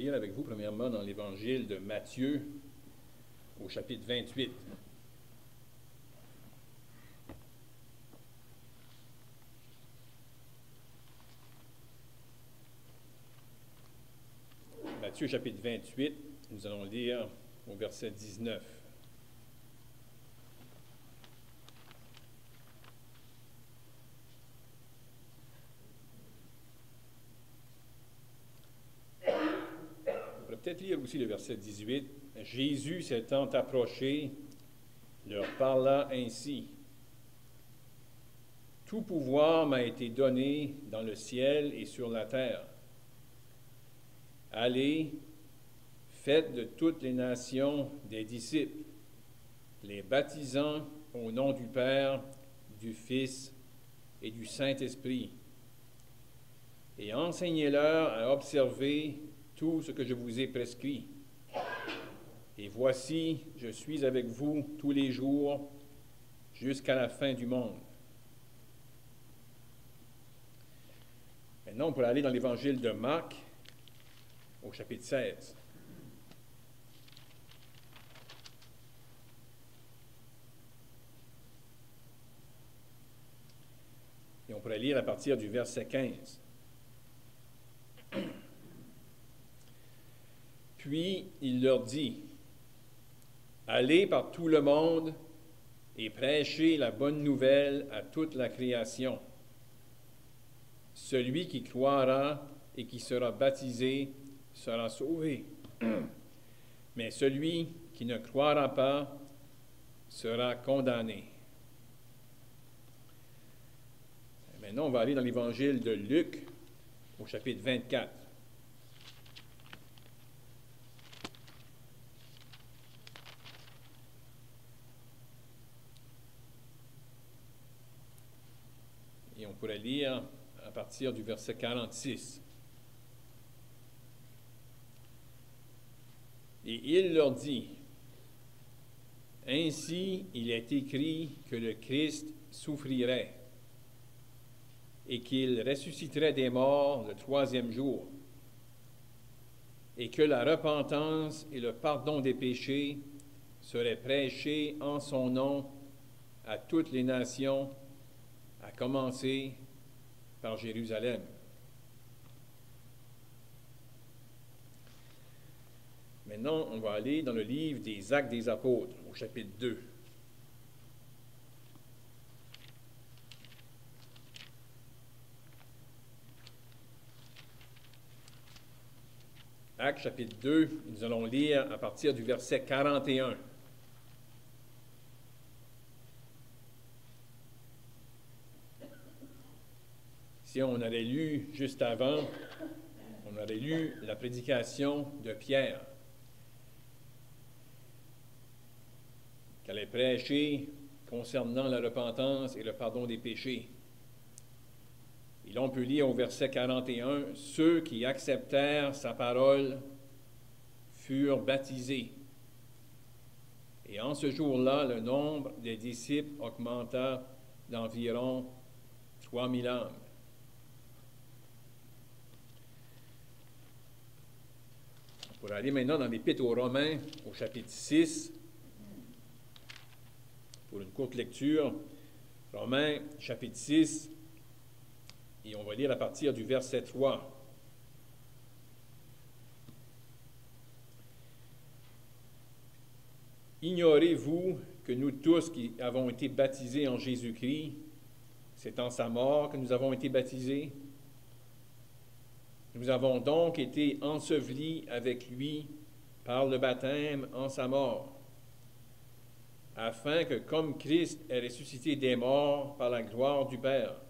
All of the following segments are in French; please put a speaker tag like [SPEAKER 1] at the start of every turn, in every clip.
[SPEAKER 1] lire avec vous premièrement dans l'Évangile de Matthieu, au chapitre 28. Matthieu, chapitre 28, nous allons lire au verset 19. On pourrait peut-être lire aussi le verset 18. Jésus s'étant approché, leur parla ainsi. Tout pouvoir m'a été donné dans le ciel et sur la terre. Allez, faites de toutes les nations des disciples, les baptisant au nom du Père, du Fils et du Saint-Esprit, et enseignez-leur à observer tout ce que je vous ai prescrit. Et voici, je suis avec vous tous les jours jusqu'à la fin du monde. Maintenant, on pourrait aller dans l'Évangile de Marc, au chapitre 16. Et on pourrait lire à partir du verset 15. Puis il leur dit, « Allez par tout le monde et prêchez la bonne nouvelle à toute la création. Celui qui croira et qui sera baptisé sera sauvé. Mais celui qui ne croira pas sera condamné. » Maintenant, on va aller dans l'Évangile de Luc, au chapitre 24. Et on pourrait lire à partir du verset 46. Et il leur dit, « Ainsi il est écrit que le Christ souffrirait et qu'il ressusciterait des morts le troisième jour, et que la repentance et le pardon des péchés seraient prêchés en son nom à toutes les nations, à commencer par Jérusalem. » Maintenant, on va aller dans le livre des Actes des Apôtres, au chapitre 2. Actes, chapitre 2, nous allons lire à partir du verset 41. Si on avait lu juste avant, on aurait lu la prédication de Pierre, qu'elle allait prêcher concernant la repentance et le pardon des péchés. Et là, on peut lire au verset 41, « Ceux qui acceptèrent sa parole furent baptisés. Et en ce jour-là, le nombre des disciples augmenta d'environ 3000 âmes. » On pourrait aller maintenant dans l'Épître aux Romains, au chapitre 6, pour une courte lecture. Romains, chapitre 6, et on va lire à partir du verset 3. « Ignorez-vous que nous tous qui avons été baptisés en Jésus-Christ, c'est en sa mort que nous avons été baptisés? Nous avons donc été ensevelis avec lui par le baptême en sa mort, afin que comme Christ est ressuscité des morts par la gloire du Père,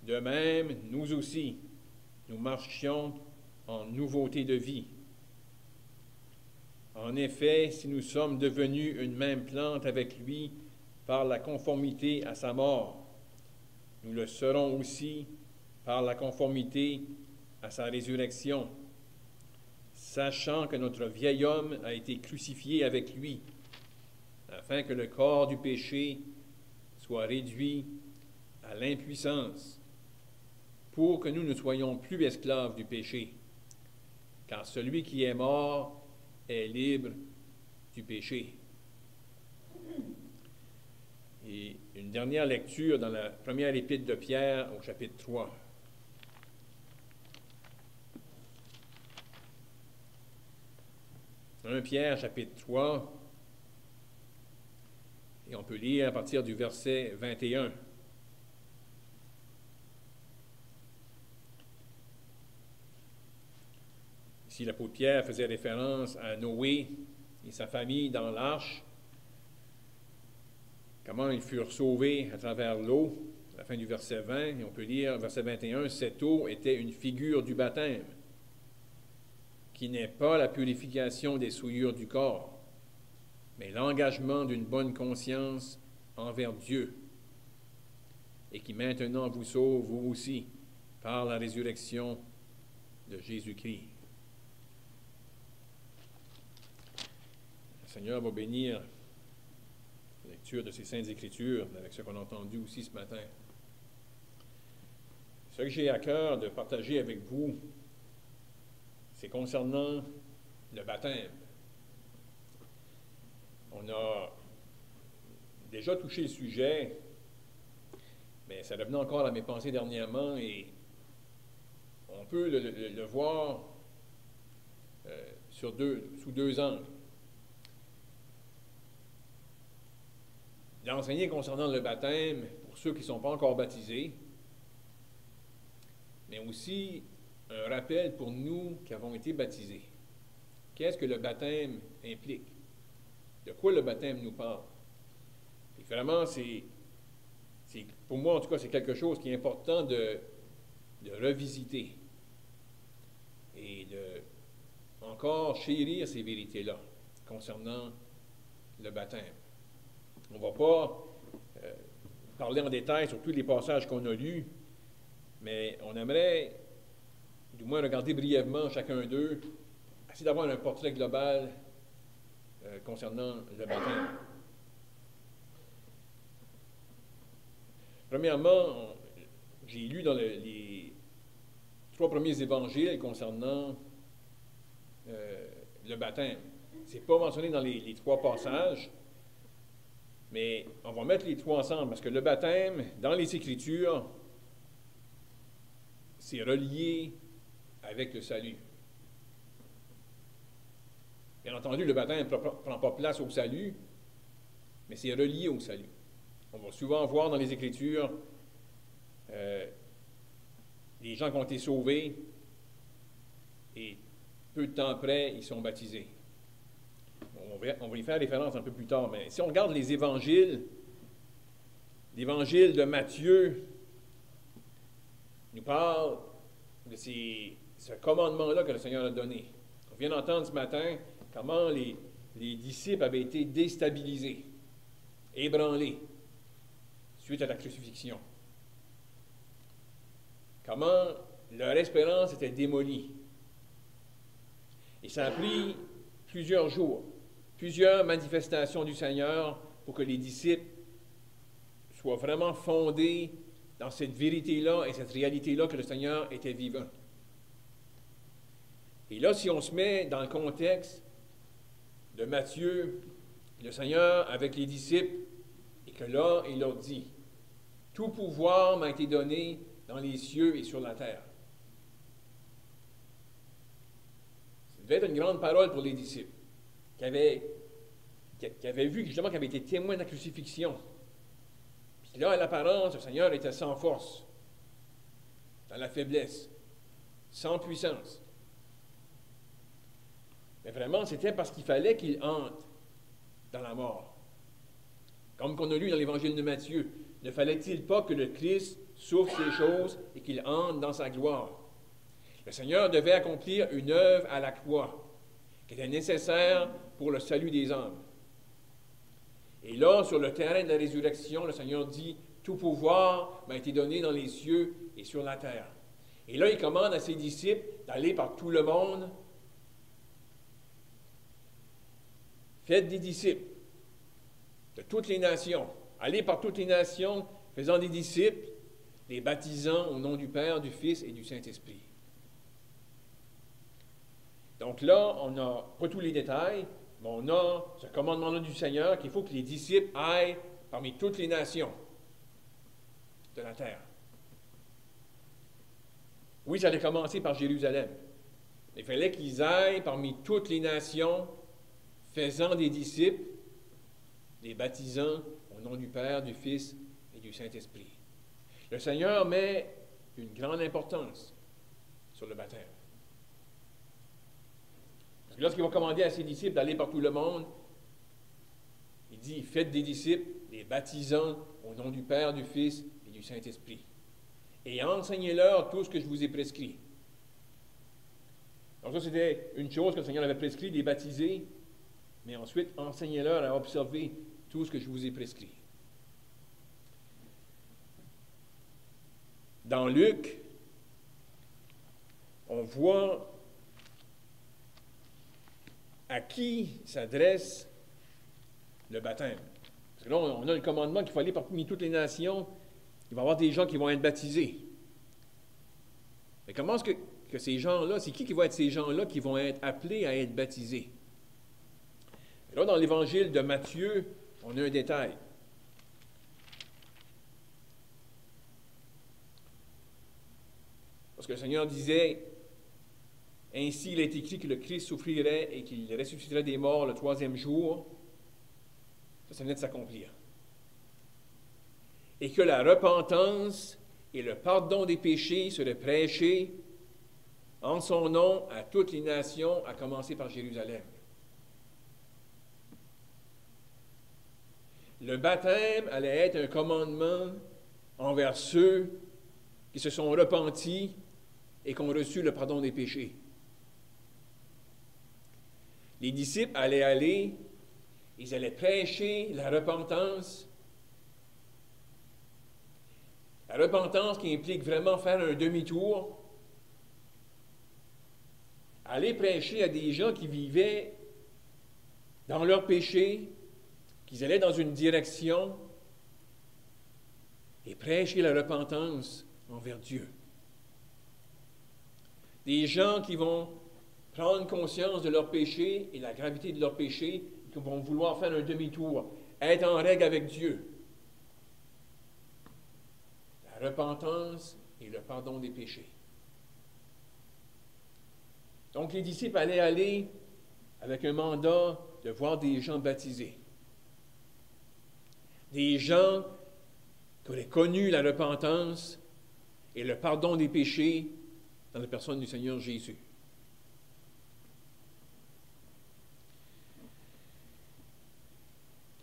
[SPEAKER 1] de même, nous aussi, nous marchions en nouveauté de vie. En effet, si nous sommes devenus une même plante avec lui par la conformité à sa mort, nous le serons aussi par la conformité à sa résurrection, sachant que notre vieil homme a été crucifié avec lui, afin que le corps du péché soit réduit à l'impuissance, pour que nous ne soyons plus esclaves du péché, car celui qui est mort est libre du péché. Et une dernière lecture dans la première épître de Pierre au chapitre 3. 1 Pierre, chapitre 3, et on peut lire à partir du verset 21. Ici, l'apôtre Pierre faisait référence à Noé et sa famille dans l'arche, comment ils furent sauvés à travers l'eau, à la fin du verset 20, et on peut lire, verset 21, « Cette eau était une figure du baptême, qui n'est pas la purification des souillures du corps, mais l'engagement d'une bonne conscience envers Dieu, et qui maintenant vous sauve, vous aussi, par la résurrection de Jésus-Christ. » Le Seigneur va bénir la lecture de ces Saintes Écritures avec ce qu'on a entendu aussi ce matin. Ce que j'ai à cœur de partager avec vous, c'est concernant le baptême. On a déjà touché le sujet, mais ça revenait encore à mes pensées dernièrement et on peut le voir sous deux angles. L'enseigner concernant le baptême pour ceux qui ne sont pas encore baptisés, mais aussi un rappel pour nous qui avons été baptisés. Qu'est-ce que le baptême implique? De quoi le baptême nous parle? Et vraiment, pour moi en tout cas, c'est quelque chose qui est important de revisiter et de encore chérir ces vérités-là concernant le baptême. On ne va pas parler en détail sur tous les passages qu'on a lus, mais on aimerait du moins regarder brièvement chacun d'eux, essayer d'avoir un portrait global concernant le baptême. Premièrement, j'ai lu dans les 3 premiers évangiles concernant le baptême. Ce n'est pas mentionné dans les 3 passages, mais on va mettre les 3 ensemble, parce que le baptême, dans les Écritures, c'est relié avec le salut. Bien entendu, le baptême ne prend pas place au salut, mais c'est relié au salut. On va souvent voir dans les Écritures les gens qui ont été sauvés et peu de temps après, ils sont baptisés. On va y faire référence un peu plus tard, mais si on regarde les évangiles, l'évangile de Matthieu nous parle de ce commandement-là que le Seigneur a donné. On vient d'entendre ce matin comment les disciples avaient été déstabilisés, ébranlés, suite à la crucifixion. Comment leur espérance était démolie. Et ça a pris plusieurs jours, plusieurs manifestations du Seigneur pour que les disciples soient vraiment fondés dans cette vérité-là et cette réalité-là que le Seigneur était vivant. Et là, si on se met dans le contexte de Matthieu, le Seigneur avec les disciples, et que là, il leur dit, « Tout pouvoir m'a été donné dans les cieux et sur la terre. » Ça devait être une grande parole pour les disciples, qui avaient vu, justement, qui avaient été témoins de la crucifixion. Puis là, à l'apparence, le Seigneur était sans force, dans la faiblesse, sans puissance. Mais vraiment, c'était parce qu'il fallait qu'il entre dans la mort. Comme qu'on a lu dans l'Évangile de Matthieu, ne fallait-il pas que le Christ souffre ces choses et qu'il entre dans sa gloire? Le Seigneur devait accomplir une œuvre à la croix qui était nécessaire pour le salut des âmes. Et là, sur le terrain de la résurrection, le Seigneur dit, « Tout pouvoir m'a été donné dans les cieux et sur la terre. » Et là, il commande à ses disciples d'aller par tout le monde. Faites des disciples de toutes les nations. Allez par toutes les nations, faisant des disciples, les baptisant au nom du Père, du Fils et du Saint-Esprit. Donc là, on n'a pas tous les détails, mais on a ce commandement-là du Seigneur qu'il faut que les disciples aillent parmi toutes les nations de la terre. Oui, ça allait commencer par Jérusalem. Il fallait qu'ils aillent parmi toutes les nations, faisant des disciples, les baptisant au nom du Père, du Fils et du Saint-Esprit. Le Seigneur met une grande importance sur le baptême. Parce que lorsqu'il va commander à ses disciples d'aller par tout le monde, il dit, faites des disciples, les baptisant au nom du Père, du Fils et du Saint-Esprit. Et enseignez-leur tout ce que je vous ai prescrit. Donc ça, c'était une chose que le Seigneur avait prescrit, les baptiser, mais ensuite, enseignez-leur à observer tout ce que je vous ai prescrit. Dans Luc, on voit à qui s'adresse le baptême. Parce que là, on a le commandement qu'il faut aller parmi toutes les nations. Il va y avoir des gens qui vont être baptisés. Mais comment est-ce que ces gens-là, c'est qui vont être ces gens-là qui vont être appelés à être baptisés? Et là, dans l'évangile de Matthieu, on a un détail. Parce que le Seigneur disait, « Ainsi il est écrit que le Christ souffrirait et qu'il ressusciterait des morts le 3e jour. » Ça venait de s'accomplir. Et que la repentance et le pardon des péchés seraient prêchés en son nom à toutes les nations, à commencer par Jérusalem. Le baptême allait être un commandement envers ceux qui se sont repentis et qui ont reçu le pardon des péchés. Les disciples allaient aller, ils allaient prêcher la repentance. La repentance qui implique vraiment faire un demi-tour. Aller prêcher à des gens qui vivaient dans leur péché, qu'ils allaient dans une direction, et prêcher la repentance envers Dieu. Des gens qui vont prendre conscience de leur péché et la gravité de leur péché, qui vont vouloir faire un demi-tour, être en règle avec Dieu. La repentance et le pardon des péchés. Donc les disciples allaient aller avec un mandat de voir des gens baptisés. Des gens qui auraient connu la repentance et le pardon des péchés dans la personne du Seigneur Jésus.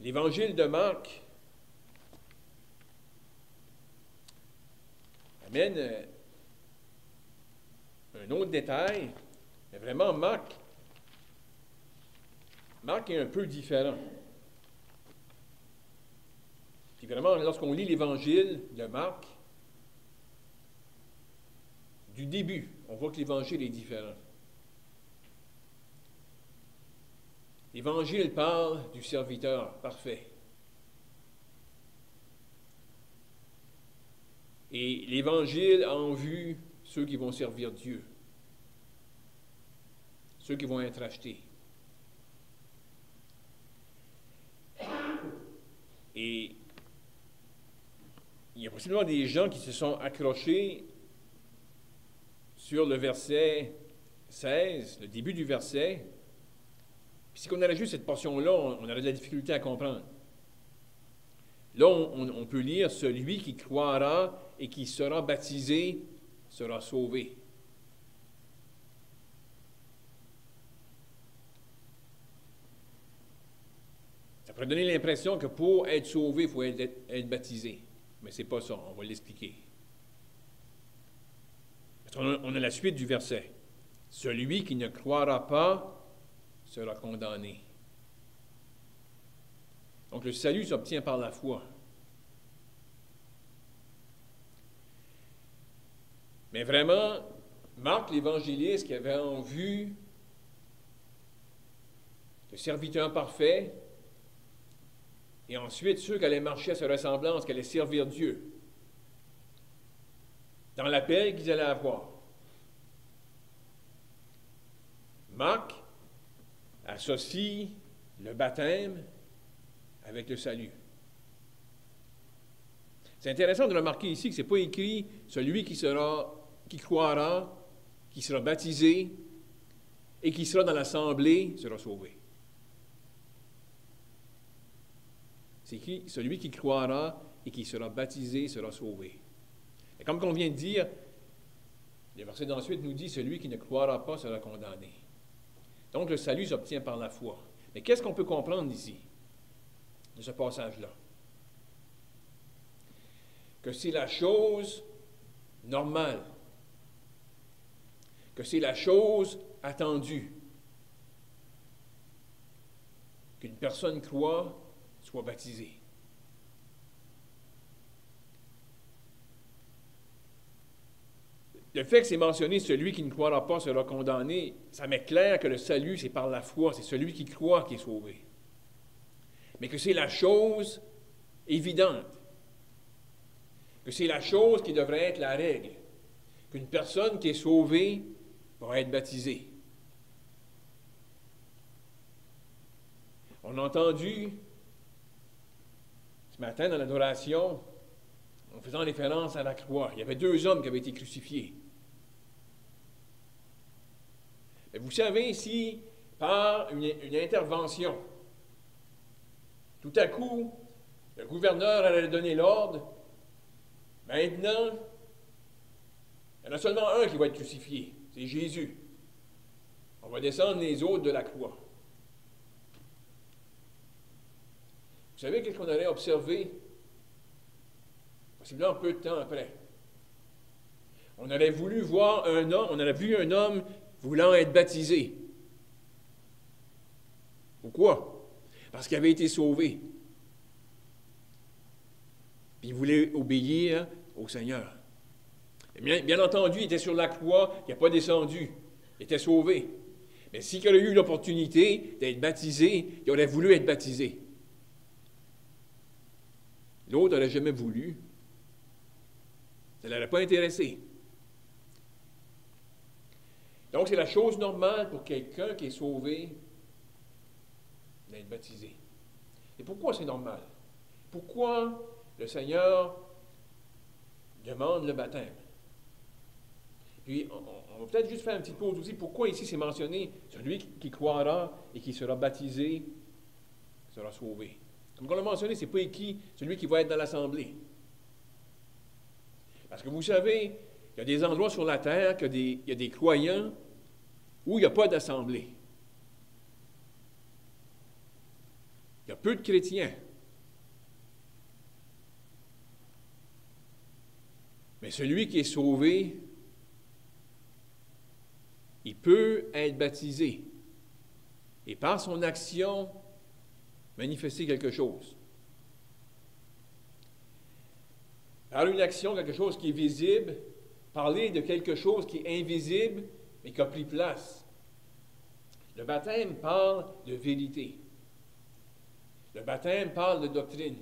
[SPEAKER 1] L'évangile de Marc amène un autre détail, mais vraiment Marc est un peu différent. Puis vraiment, lorsqu'on lit l'évangile de Marc, du début, on voit que l'évangile est différent. L'Évangile parle du serviteur parfait. Et l'Évangile a en vue ceux qui vont servir Dieu, ceux qui vont être achetés. Et il y a possiblement des gens qui se sont accrochés sur le verset 16, le début du verset. Puis si on avait juste cette portion-là, on aurait de la difficulté à comprendre. Là, on peut lire « Celui qui croira et qui sera baptisé sera sauvé ». Ça pourrait donner l'impression que pour être sauvé, il faut être baptisé. Mais ce n'est pas ça, on va l'expliquer. On a la suite du verset. « Celui qui ne croira pas sera condamné. » Donc le salut s'obtient par la foi. Mais vraiment, Marc l'évangéliste qui avait en vue le serviteur parfait, et ensuite ceux qui allaient marcher à sa ressemblance, qui allaient servir Dieu, dans l'appel qu'ils allaient avoir. Marc associe le baptême avec le salut. C'est intéressant de remarquer ici que ce n'est pas écrit « celui qui croira, qui sera baptisé et qui sera dans l'assemblée sera sauvé ». C'est écrit « celui qui croira et qui sera baptisé sera sauvé ». Et comme on vient de dire, le verset d'ensuite nous dit « celui qui ne croira pas sera condamné ». Donc le salut s'obtient par la foi. Mais qu'est-ce qu'on peut comprendre ici, de ce passage-là? Que c'est la chose normale, que c'est la chose attendue, qu'une personne croit, soit baptisée. Le fait que c'est mentionné « celui qui ne croira pas sera condamné », ça met clair que le salut, c'est par la foi, c'est celui qui croit qui est sauvé. Mais que c'est la chose évidente, que c'est la chose qui devrait être la règle, qu'une personne qui est sauvée va être baptisée. On a entendu ce matin dans l'adoration, en faisant référence à la croix, il y avait 2 hommes qui avaient été crucifiés. Mais vous savez, ici, par une intervention, tout à coup, le gouverneur allait donner l'ordre. Maintenant, il y en a seulement un qui va être crucifié, c'est Jésus. On va descendre les autres de la croix. Vous savez qu'est-ce qu'on aurait observé, possiblement peu de temps après? On aurait voulu voir un homme, on aurait vu un homme voulant être baptisé. Pourquoi? Parce qu'il avait été sauvé. Puis il voulait obéir au Seigneur. Et bien entendu, il était sur la croix, il n'a pas descendu. Il était sauvé. Mais s'il aurait eu l'opportunité d'être baptisé, il aurait voulu être baptisé. L'autre n'aurait jamais voulu. Ça ne l'aurait pas intéressé. Donc, c'est la chose normale pour quelqu'un qui est sauvé d'être baptisé. Et pourquoi c'est normal? Pourquoi le Seigneur demande le baptême? Puis, on va peut-être juste faire une petite pause aussi. Pourquoi ici c'est mentionné « celui qui croira et qui sera baptisé sera sauvé ». Comme on l'a mentionné, ce n'est pas écrit « celui qui va être dans l'assemblée ». Parce que vous savez, il y a des endroits sur la terre, il y a des croyants où il n'y a pas d'assemblée. Il y a peu de chrétiens. Mais celui qui est sauvé, il peut être baptisé et par son action manifester quelque chose. Par une action, quelque chose qui est visible, parler de quelque chose qui est invisible, mais qui a pris place. Le baptême parle de vérité. Le baptême parle de doctrine.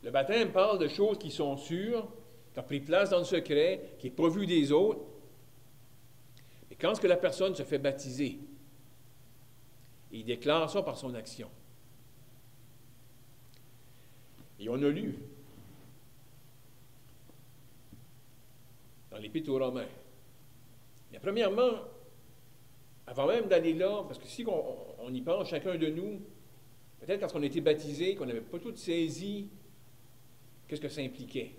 [SPEAKER 1] Le baptême parle de choses qui sont sûres, qui ont pris place dans le secret, qui n'est pas vu des autres. Et quand est-ce que la personne se fait baptiser? Il déclare ça par son action. Et on a lu dans l'Épître aux Romains. Mais premièrement, avant même d'aller là, parce que si on y pense, chacun de nous, peut-être quand on a été baptisé, qu'on n'avait pas tout saisi qu'est-ce que ça impliquait.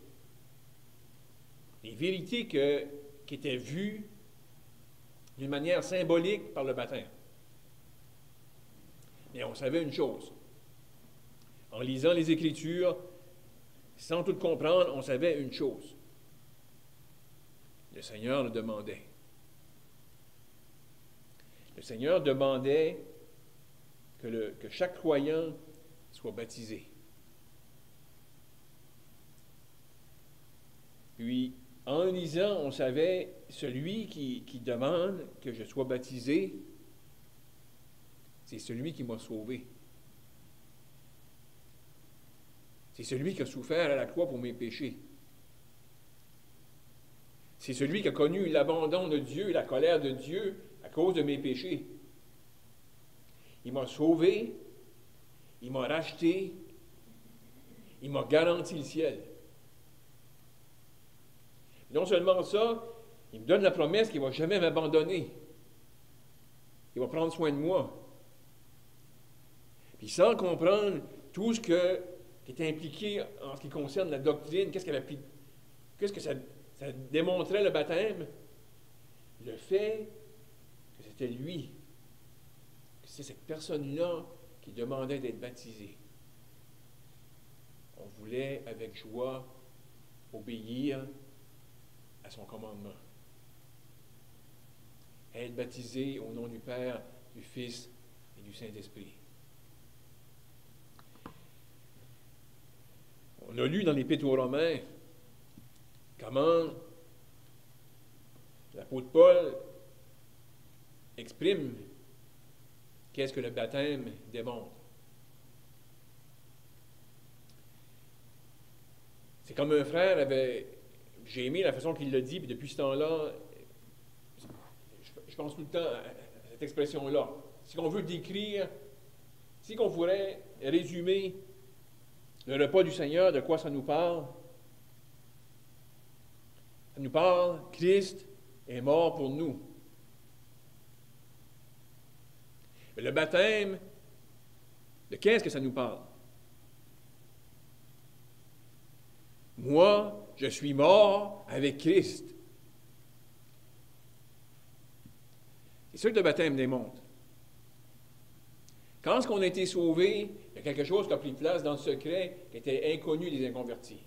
[SPEAKER 1] Les vérités qui étaient vues d'une manière symbolique par le baptême. Mais on savait une chose. En lisant les Écritures, sans tout comprendre, on savait une chose. Le Seigneur le demandait. Le Seigneur demandait que chaque croyant soit baptisé. Puis, en lisant, on savait, celui qui demande que je sois baptisé, c'est celui qui m'a sauvé. C'est celui qui a souffert à la croix pour mes péchés. C'est celui qui a connu l'abandon de Dieu, la colère de Dieu, à cause de mes péchés. Il m'a sauvé, il m'a racheté, il m'a garanti le ciel. Non seulement ça, il me donne la promesse qu'il ne va jamais m'abandonner. Il va prendre soin de moi. Puis sans comprendre tout ce qui est impliqué en ce qui concerne la doctrine, qu'est-ce que ça démontrait le baptême? Le fait que c'était lui, que c'est cette personne-là qui demandait d'être baptisée. On voulait avec joie obéir à son commandement. Être baptisé au nom du Père, du Fils et du Saint-Esprit. On a lu dans l'Épître aux Romains comment l'apôtre Paul exprime qu'est-ce que le baptême démontre. C'est comme un frère avait... J'ai aimé la façon qu'il l'a dit, puis depuis ce temps-là, je pense tout le temps à cette expression-là. Si on veut décrire, si on pourrait résumer le repas du Seigneur, de quoi ça nous parle? Ça nous parle, Christ est mort pour nous. Mais le baptême, de qu'est-ce que ça nous parle? Moi, je suis mort avec Christ. C'est ça que le baptême démontre. Quand on a été sauvé, il y a quelque chose qui a pris place dans le secret qui était inconnu des inconvertis.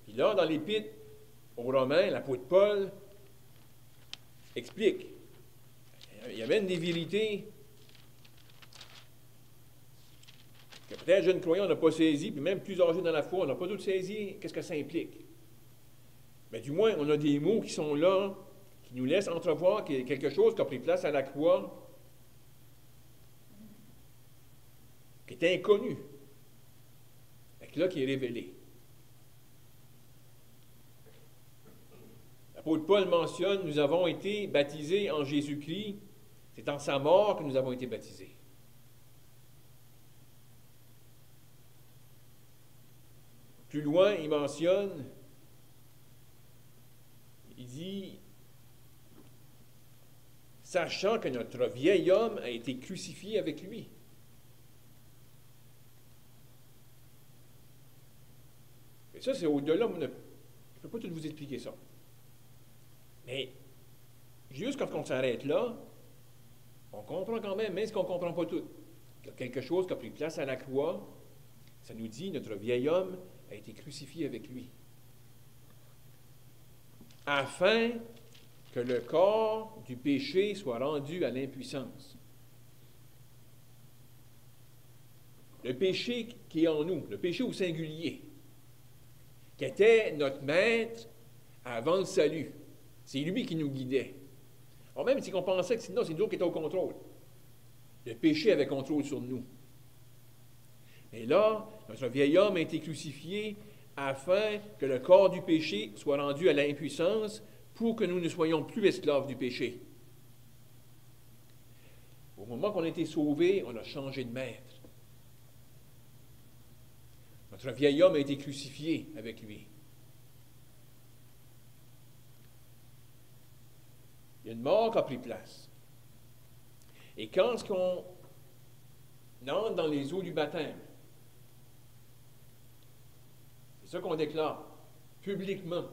[SPEAKER 1] Puis là, dans l'Épître aux Romains, l'apôtre Paul explique. Il amène des vérités que peut-être jeunes croyants n'a pas saisi, puis même plus âgés dans la foi, on n'a pas tout saisi qu'est-ce que ça implique. Mais du moins, on a des mots qui sont là, qui nous laissent entrevoir qu'il y a quelque chose qui a pris place à la croix, qui est inconnu, et là qui est révélé. L'apôtre Paul mentionne, nous avons été baptisés en Jésus-Christ, c'est en sa mort que nous avons été baptisés. Plus loin, il mentionne, il dit, sachant que notre vieil homme a été crucifié avec lui. Et ça, c'est au-delà, je ne peux pas tout vous expliquer ça. Mais, juste quand on s'arrête là, on comprend quand même ce qu'on ne comprend pas tout. Il y a quelque chose qui a pris place à la croix, ça nous dit, notre vieil homme a été crucifié avec lui. Afin que le corps du péché soit rendu à l'impuissance. Le péché qui est en nous, le péché au singulier, qui était notre maître avant le salut. C'est lui qui nous guidait. Alors même si on pensait que sinon c'est nous qui étions au contrôle. Le péché avait contrôle sur nous. Mais là, notre vieil homme a été crucifié afin que le corps du péché soit rendu à l'impuissance pour que nous ne soyons plus esclaves du péché. Au moment qu'on a été sauvés, on a changé de maître. Notre vieil homme a été crucifié avec lui. Il y a une mort qui a pris place. Et quand on entre dans les eaux du baptême, c'est ça qu'on déclare publiquement.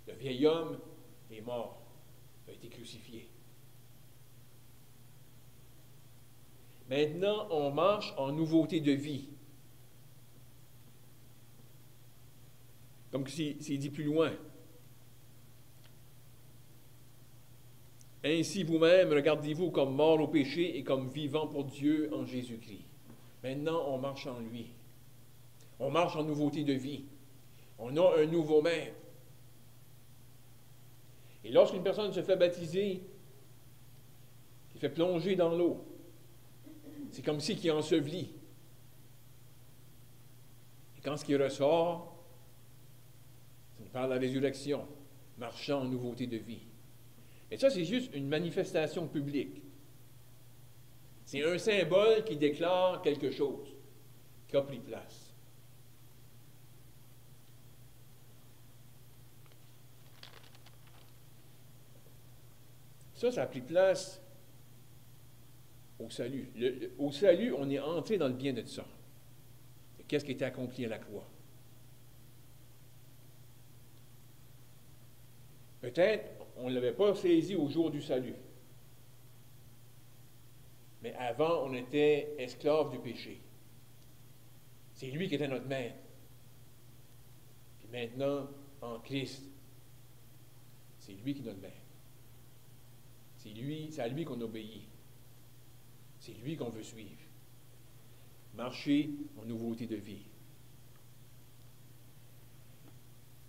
[SPEAKER 1] Le vieil homme est mort, a été crucifié. Maintenant, on marche en nouveauté de vie. Comme c'est dit plus loin. Ainsi vous-même, regardez-vous comme morts au péché et comme vivants pour Dieu en Jésus-Christ. Maintenant, on marche en lui. On marche en nouveauté de vie. On a un nouveau maître. Et lorsqu'une personne se fait baptiser, qui fait plonger dans l'eau, c'est comme si qui ensevelit. Et quand ce qui ressort, ça nous parle de la résurrection. marchant en nouveauté de vie. Et ça, c'est juste une manifestation publique. C'est un symbole qui déclare quelque chose qui a pris place. Ça a pris place au salut. Au salut, on est entré dans le bien de ça. Qu'est-ce qui était accompli à la croix? Peut-être on ne l'avait pas saisi au jour du salut. Mais avant, on était esclaves du péché. C'est lui qui était notre maître. Puis maintenant, en Christ, c'est lui qui est notre maître. C'est à lui qu'on obéit. C'est lui qu'on veut suivre. Marcher en nouveauté de vie.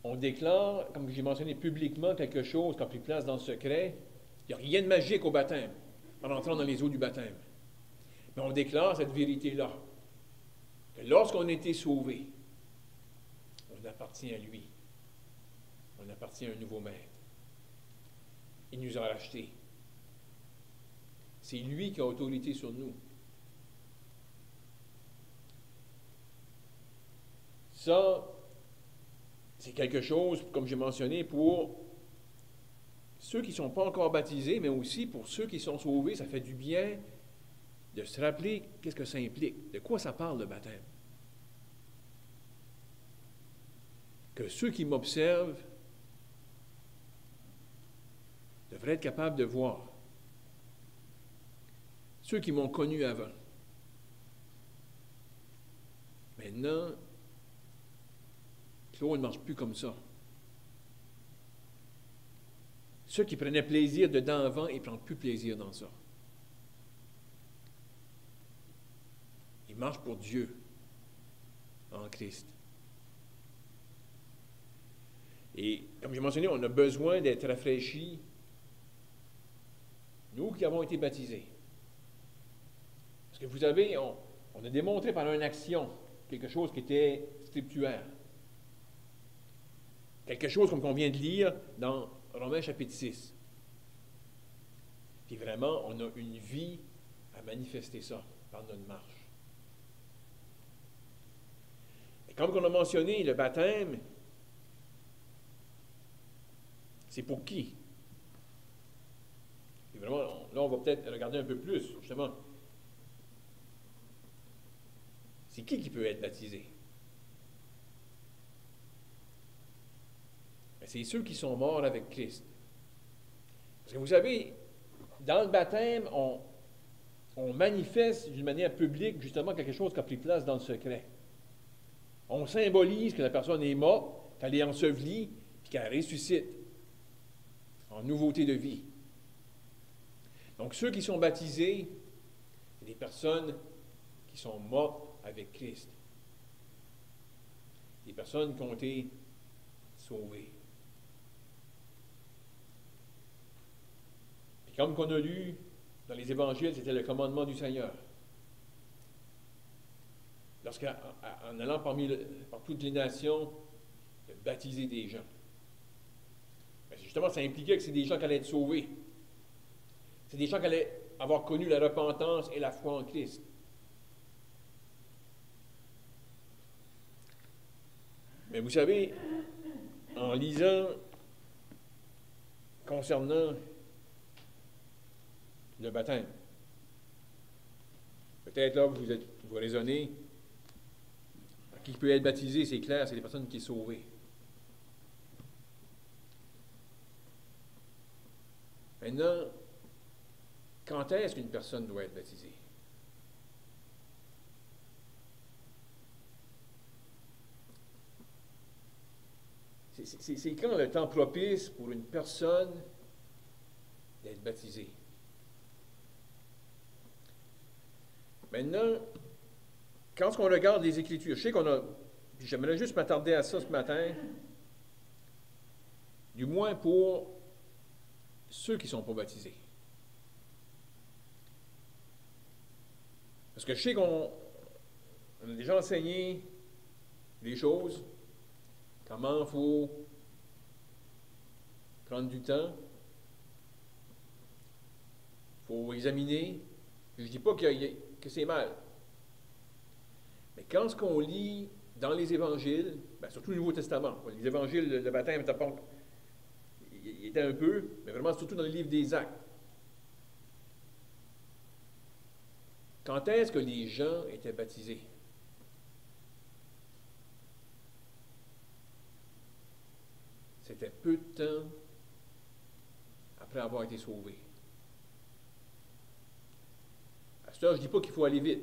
[SPEAKER 1] On déclare, comme j'ai mentionné publiquement, quelque chose qui a pris place dans le secret. Il n'y a rien de magique au baptême, en entrant dans les eaux du baptême. Mais on déclare cette vérité-là, que lorsqu'on a été sauvé, on appartient à lui. On appartient à un nouveau maître. Il nous a rachetés. C'est lui qui a autorité sur nous. Ça, c'est quelque chose, comme j'ai mentionné, pour ceux qui ne sont pas encore baptisés, mais aussi pour ceux qui sont sauvés. Ça fait du bien de se rappeler qu'est-ce que ça implique, de quoi ça parle le baptême. Que ceux qui m'observent devraient être capables de voir. Ceux qui m'ont connu avant. Maintenant, Claude ne marche plus comme ça. Ceux qui prenaient plaisir dedans avant, ils ne prennent plus plaisir dans ça. Ils marchent pour Dieu en Christ. Et comme j'ai mentionné, on a besoin d'être rafraîchis, nous qui avons été baptisés. Parce que vous savez, on a démontré par une action quelque chose qui était scripturaire. Quelque chose comme qu'on vient de lire dans Romains chapitre 6. Puis vraiment, on a une vie à manifester ça par notre marche. Et comme on a mentionné, le baptême, c'est pour qui? Et vraiment, là, on va peut-être regarder un peu plus, justement. C'est qui peut être baptisé? C'est ceux qui sont morts avec Christ. Parce que vous savez, dans le baptême, on manifeste d'une manière publique justement quelque chose qui a pris place dans le secret. On symbolise que la personne est morte, qu'elle est ensevelie, puis qu'elle ressuscite en nouveauté de vie. Donc ceux qui sont baptisés, c'est des personnes qui sont mortes avec Christ. Des personnes qui ont été sauvées. Et comme qu'on a lu dans les évangiles, c'était le commandement du Seigneur. Lorsqu'en allant par toutes les nations, de baptiser des gens. Mais justement, ça impliquait que c'est des gens qui allaient être sauvés. C'est des gens qui allaient avoir connu la repentance et la foi en Christ. Mais vous savez, en lisant concernant le baptême, peut-être là, vous raisonnez, qui peut être baptisé, c'est clair, c'est des personnes qui sont sauvées. Maintenant, quand est-ce qu'une personne doit être baptisée? C'est quand le temps propice pour une personne d'être baptisée? Maintenant, quand on regarde les Écritures, je sais j'aimerais juste m'attarder à ça ce matin, du moins pour ceux qui ne sont pas baptisés. Parce que je sais qu'on a déjà enseigné des choses, comment il faut prendre du temps. Il faut examiner. Je ne dis pas que c'est mal. Mais quand ce qu'on lit dans les évangiles, surtout le Nouveau Testament, les évangiles, le baptême il était un peu, mais vraiment surtout dans le livre des Actes. Quand est-ce que les gens étaient baptisés? C'était peu de temps après avoir été sauvés. À ce temps, je ne dis pas qu'il faut aller vite,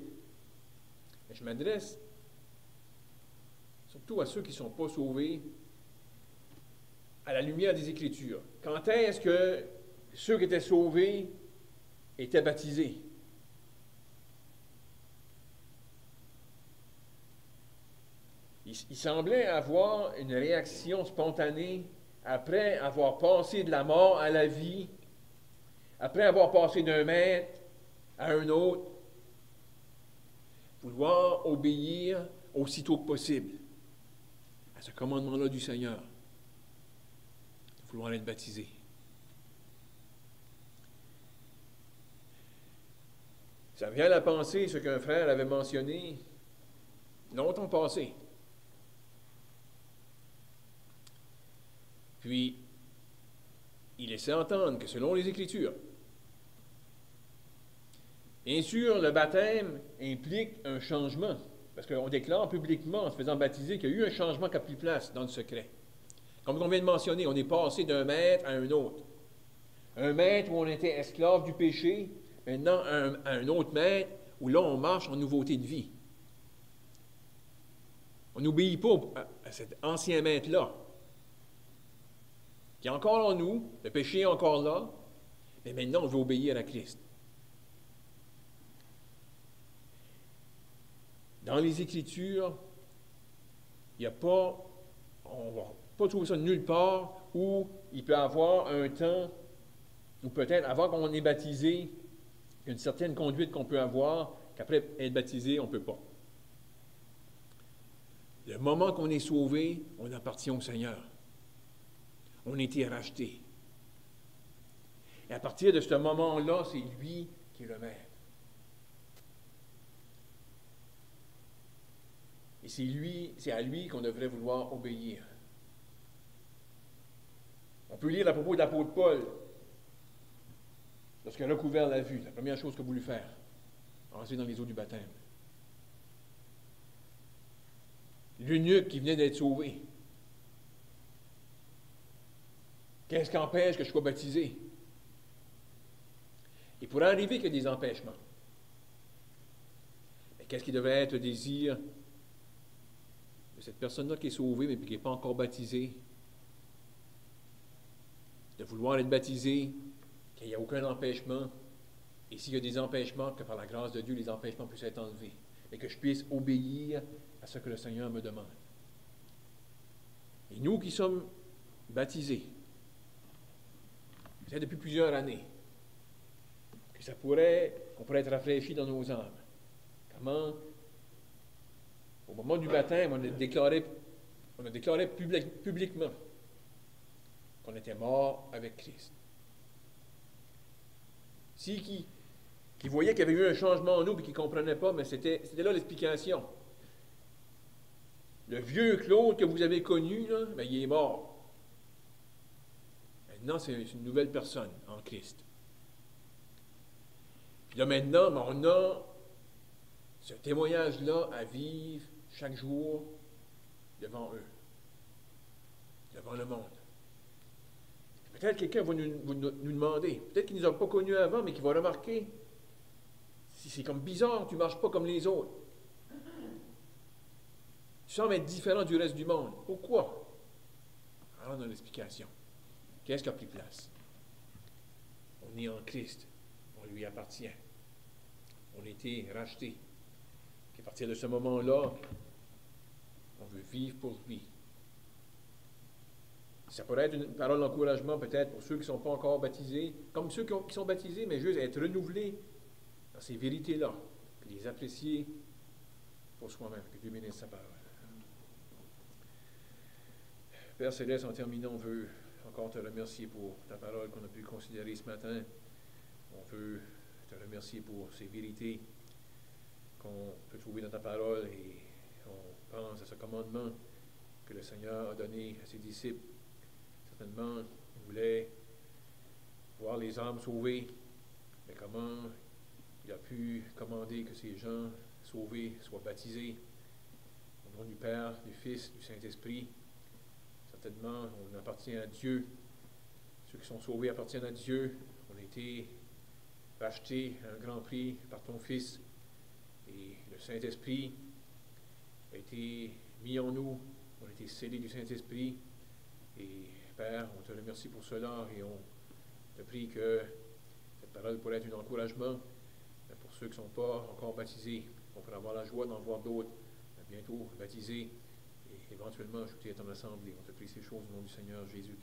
[SPEAKER 1] mais je m'adresse surtout à ceux qui ne sont pas sauvés à la lumière des Écritures. Quand est-ce que ceux qui étaient sauvés étaient baptisés? Il semblait avoir une réaction spontanée après avoir passé de la mort à la vie, après avoir passé d'un maître à un autre, vouloir obéir aussitôt que possible à ce commandement-là du Seigneur, de vouloir être baptisé. Ça vient à la pensée ce qu'un frère avait mentionné longtemps passé. Puis, il laissait entendre que selon les Écritures, bien sûr, le baptême implique un changement, parce qu'on déclare publiquement, en se faisant baptiser, qu'il y a eu un changement qui a pris place dans le secret. Comme on vient de mentionner, on est passé d'un maître à un autre. Un maître où on était esclave du péché, maintenant à un autre maître où là, on marche en nouveauté de vie. On n'obéit pas à cet ancien maître-là, qui est encore en nous, le péché est encore là, mais maintenant, on veut obéir à Christ. Dans les Écritures, il n'y a pas, on ne va pas trouver ça nulle part où il peut y avoir un temps, ou peut-être avant qu'on est baptisé, une certaine conduite qu'on peut avoir, qu'après être baptisé, on ne peut pas. Le moment qu'on est sauvé, on appartient au Seigneur. On a été racheté. Et à partir de ce moment-là, c'est lui qui est le maître. Et c'est à lui qu'on devrait vouloir obéir. On peut lire à propos de l'apôtre Paul, lorsqu'il a recouvert la vue, la première chose qu'il a voulu faire, entrer dans les eaux du baptême. L'eunuque qui venait d'être sauvé. Qu'est-ce qui empêche que je sois baptisé? Il pourrait arriver qu'il y ait des empêchements. Mais qu'est-ce qui devrait être le désir de cette personne-là qui est sauvée, mais qui n'est pas encore baptisée? De vouloir être baptisé, qu'il n'y ait aucun empêchement. Et s'il y a des empêchements, que par la grâce de Dieu, les empêchements puissent être enlevés. Et que je puisse obéir à ce que le Seigneur me demande. Et nous qui sommes baptisés, c'est depuis plusieurs années, que qu'on pourrait être rafraîchi dans nos âmes. Comment, au moment du baptême, on a déclaré publiquement qu'on était mort avec Christ. Qui voyait qu'il y avait eu un changement en nous et qui ne comprenait pas, mais c'était là l'explication. Le vieux Claude que vous avez connu, là, il est mort. Maintenant, c'est une nouvelle personne en Christ. Puis là, maintenant, on a ce témoignage-là à vivre chaque jour devant eux, devant le monde. Peut-être quelqu'un va nous demander, peut-être qu'il ne nous a pas connus avant, mais qu'il va remarquer, si c'est comme bizarre, tu ne marches pas comme les autres. Tu sembles être différent du reste du monde. Pourquoi? Alors, on a l'explication. Qu'est-ce qui a pris place? On est en Christ. On lui appartient. On a été racheté. Puis à partir de ce moment-là, on veut vivre pour lui. Ça pourrait être une parole d'encouragement peut-être pour ceux qui ne sont pas encore baptisés, comme ceux qui sont baptisés, mais juste être renouvelés dans ces vérités-là, puis les apprécier pour soi-même. Que Dieu bénisse sa parole. Père Céleste, en terminant, on veut encore encore te remercier pour ta parole qu'on a pu considérer ce matin. On veut te remercier pour ces vérités qu'on peut trouver dans ta parole et on pense à ce commandement que le Seigneur a donné à ses disciples. Certainement, il voulait voir les âmes sauvées, mais comment il a pu commander que ces gens sauvés soient baptisés au nom du Père, du Fils, du Saint-Esprit. Certainement, on appartient à Dieu. Ceux qui sont sauvés appartiennent à Dieu. On a été rachetés à un grand prix par ton Fils. Et le Saint-Esprit a été mis en nous. On a été scellés du Saint-Esprit. Et Père, on te remercie pour cela et on te prie que cette parole pourrait être un encouragement pour ceux qui ne sont pas encore baptisés. On pourra avoir la joie d'en voir d'autres bientôt baptisés et éventuellement ajoutés à ton assemblée. On te prie ces choses au nom du Seigneur Jésus-Christ.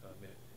[SPEAKER 1] Amen.